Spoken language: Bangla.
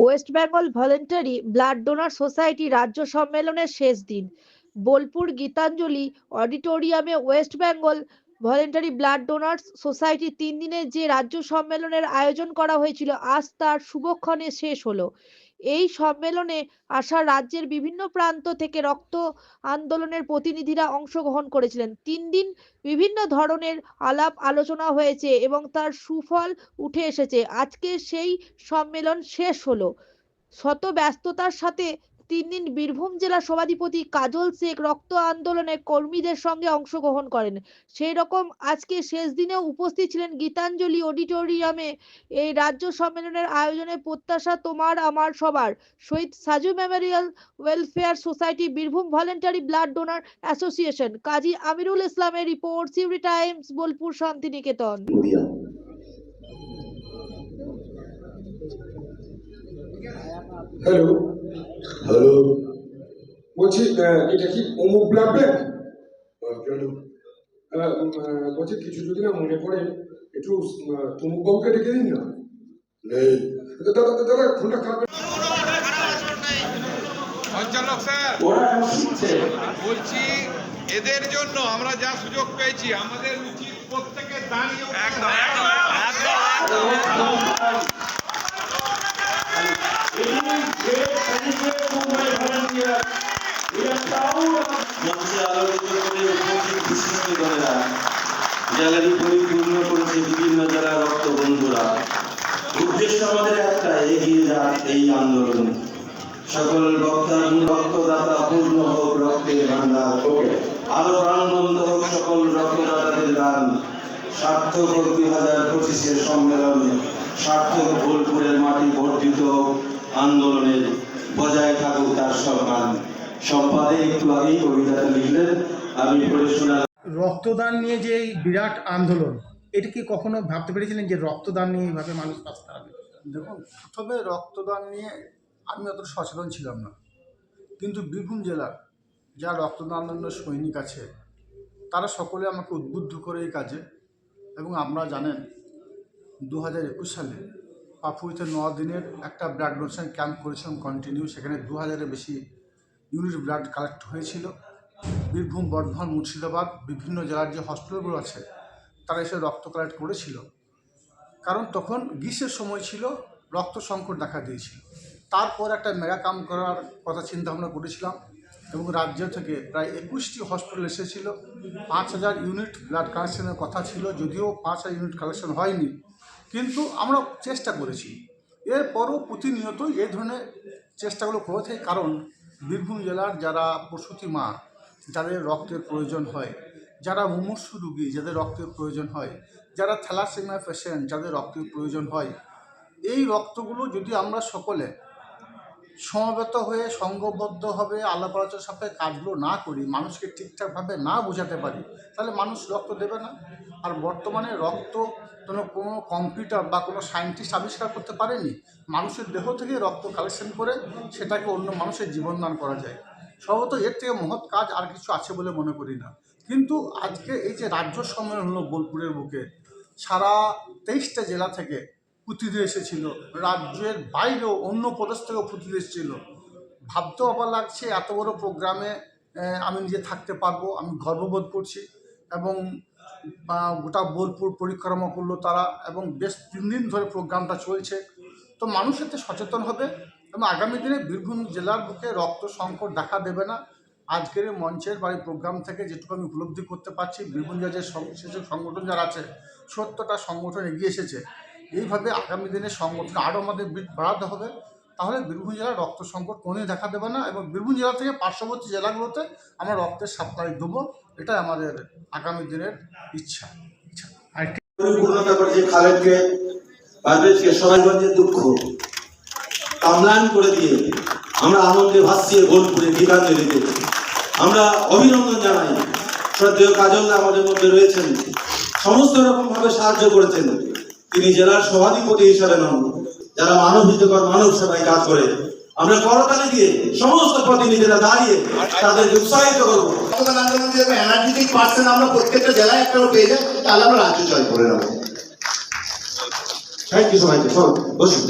West Bengal voluntary blood donor society রাজ্য সম্মেলনের শেষ দিন। বোলপুর গীতাঞ্জলি অডিটোরিয়ামে West Bengal voluntary blood donors society 3 দিনের যে রাজ্য সম্মেলনের আয়োজন করা হয়েছিল, আজ তার শুভক্ষণে শেষ হলো। এই সম্মেলনে আসা রাজ্যের বিভিন্ন প্রান্ত থেকে রক্ত আন্দোলনের প্রতিনিধিরা অংশগ্রহণ করেছিলেন। 3 দিন বিভিন্ন ধরনের আলাপ আলোচনা হয়েছে এবং তার সুফল উঠে এসেছে। আজকে সেই সম্মেলন শেষ হলো। শত ব্যস্ততার সাথে 3 দিন বীরভূম জেলা সভাধিপতি কাজল শেখ রক্ত আন্দোলনে কর্মীদের সঙ্গে অংশগ্রহণ করেন। সেই রকম আজকে শেষ দিনেও উপস্থিত ছিলেন গীতাঞ্জলি অডিটোরিয়ামে। এই রাজ্য সম্মেলনের আয়োজনের প্রত্যাশা তোমার আমার সবার। Shahid Saju memorial welfare society, Birbhum voluntary blood donor association. Kazi Amirul ইসলামের report, Suri times, Bolpur Santiniketan. Hello hello, বলছি এটা কি অমুক ব্লাড ব্যাংক? বলছি কিছু যদি না মনে পড়ে একটু তমুক বাবুকে ডেকে দিন না। নেই দাদা দাদা, ফোনটা খারাপ। বলছি এদের জন্য আমরা যা সুযোগ পেয়েছি, আমাদের উচিত প্রত্যেকে দাঁড়িয়ে গ্যালারি পরিপূর্ণ করেছে বিভিন্ন জেলার রক্ত বন্ধুরা। উদ্দেশ্য আমাদের একটা, এগিয়ে যাক এই আন্দোলন। সকল রক্তদাতা পূর্ণ হোক রক্তের ভান্ডার, আরো প্রাণবন্ত হোক সকল রক্তদাতাদের গান। সার্থক হোক 2025-এর সম্মেলনে, সার্থক বোলপুরের মাটি বর্ধিত আন্দোলনের, বজায় থাকুক তার সম্মান। সম্পাদে একটু আগেই কবিতাটা লিখলেন, আমি পড়ে শোনালাম। রক্তদান নিয়ে যে এই বিরাট আন্দোলন, এটা কি কখনো ভাবতে পেরেছিলেন যে রক্তদান নিয়ে এইভাবে মানুষ বাঁচতে হবে? দেখুন, প্রথমে রক্তদান নিয়ে আমি অত সচেতন ছিলাম না, কিন্তু বীরভূম জেলার যা রক্তদানের সৈনিক আছে তারা সকলে আমাকে উদ্বুদ্ধ করে এই কাজে। এবং আপনারা জানেন 2021 সালে পাপুইতে 9 দিনের একটা ব্লাড ডোনেশন ক্যাম্প করেছিলাম কন্টিনিউ। সেখানে 2000-এর বেশি ইউনিট ব্লাড কালেক্ট হয়েছিল। বীরভূম, বর্ধমান, মুর্শিদাবাদ বিভিন্ন জেলার যে হসপিটালগুলো আছে তারা এসে রক্ত কালেক্ট করেছিল। কারণ তখন গ্রীষ্মের সময় ছিল, রক্ত সংকট দেখা দিয়েছিল। তারপর একটা মেগা ক্যাম্প করার কথা চিন্তাভাবনা করেছিলাম এবং রাজ্য থেকে প্রায় 21টি হসপিটাল এসেছিল। 5000 ইউনিট ব্লাড কালেকশনের কথা ছিল, যদিও 5000 ইউনিট কালেকশন হয়নি, কিন্তু আমরা চেষ্টা করেছি। এরপরও প্রতিনিয়ত এই ধরনের চেষ্টাগুলো করে থাকি, কারণ বীরভূম জেলার যারা প্রসূতি মা, যাদের রক্তের প্রয়োজন হয়, যারা মুমূর্ষু রোগী, যাদের রক্তের প্রয়োজন হয়, যারা থ্যালাসেমিয়া পেশেন্ট, যাদের রক্তের প্রয়োজন হয়, এই রক্তগুলো যদি আমরা সকলে সমবেত হয়ে সংঘবদ্ধভাবে আলাপ আলোচনার সাথে কাজগুলো না করি, মানুষকে ঠিকঠাকভাবে না বোঝাতে পারি, তাহলে মানুষ রক্ত দেবে না। আর বর্তমানে রক্ত কোনো কম্পিউটার বা কোনো সায়েন্টিস্ট আবিষ্কার করতে পারেনি। মানুষের দেহ থেকে রক্ত কালেকশন করে সেটাকে অন্য মানুষের জীবনদান করা যায়। সম্ভবত এর থেকে মহৎ কাজ আর কিছু আছে বলে মনে করি না। কিন্তু আজকে এই যে রাজ্য সম্মেলন হলো বোলপুরের বুকে, সারা 23টা জেলা থেকে প্রতিনিধি এসেছিল, রাজ্যের বাইরেও অন্য প্রদেশ থেকেও প্রতিনিধি এসেছিল। ভাবতেও অবাক লাগছে, এত বড় প্রোগ্রামে আমি নিজে থাকতে পারবো, আমি গর্ববোধ করছি। এবং গোটা বোলপুর পরিক্রমা করলো তারা, এবং বেশ 3 দিন ধরে প্রোগ্রামটা চলছে। তো মানুষ এতে সচেতন হবে এবং আগামী দিনে বীরভূম জেলার বুকে রক্ত সংকট দেখা দেবে না। আজকের মঞ্চের বা এই প্রোগ্রাম থেকে যেটুকু আমি উপলব্ধি করতে পারছি, বীরভূম জেলার যে সংগঠন যারা আছে, 70টা সংগঠন এগিয়ে এসেছে। এইভাবে আগামী দিনে সংগঠন আরও আমাদের বাড়াতে হবে, তাহলে বীরভূম জেলার রক্ত সংকট কোনোদিন দেখা দেবে না। এবং বীরভূম জেলা থেকে পার্শ্ববর্তী জেলাগুলোতে আমরা রক্তের সাপ্লাই দেবো, এটাই আমাদের আগামী দিনের ইচ্ছা। পরিপূর্ণতা করেছে খালেদকে, পারভেজকে, সবাইগঞ্জের দুঃখ কামলান করে দিয়ে আমরা আনন্দে ভাসিয়ে বোলপুরে গীতাঞ্জলিতে আমরা অভিনন্দন জানাই। শ্রদ্ধেয় কাজলদা আমাদের মধ্যে রয়েছেন, সমস্ত রকম ভাবে সাহায্য করেছেন। তিনি জেলার সভাধিপতি হিসাবে নন, যারা মানব হিতকর মানব সেবায় কাজ করে। আমরা করতালি দিয়ে সমস্ত প্রতিনিধিরা দাঁড়িয়ে তাদেরকে উৎসাহিত করবো। এনার্জেটিক পার্সন আমরা প্রত্যেকটা জেলায় একটা পেয়ে যাই, তাহলে আমরা রাজ্য জয় করে নেবো। থ্যাংক ইউ সবাইকে। বসুন।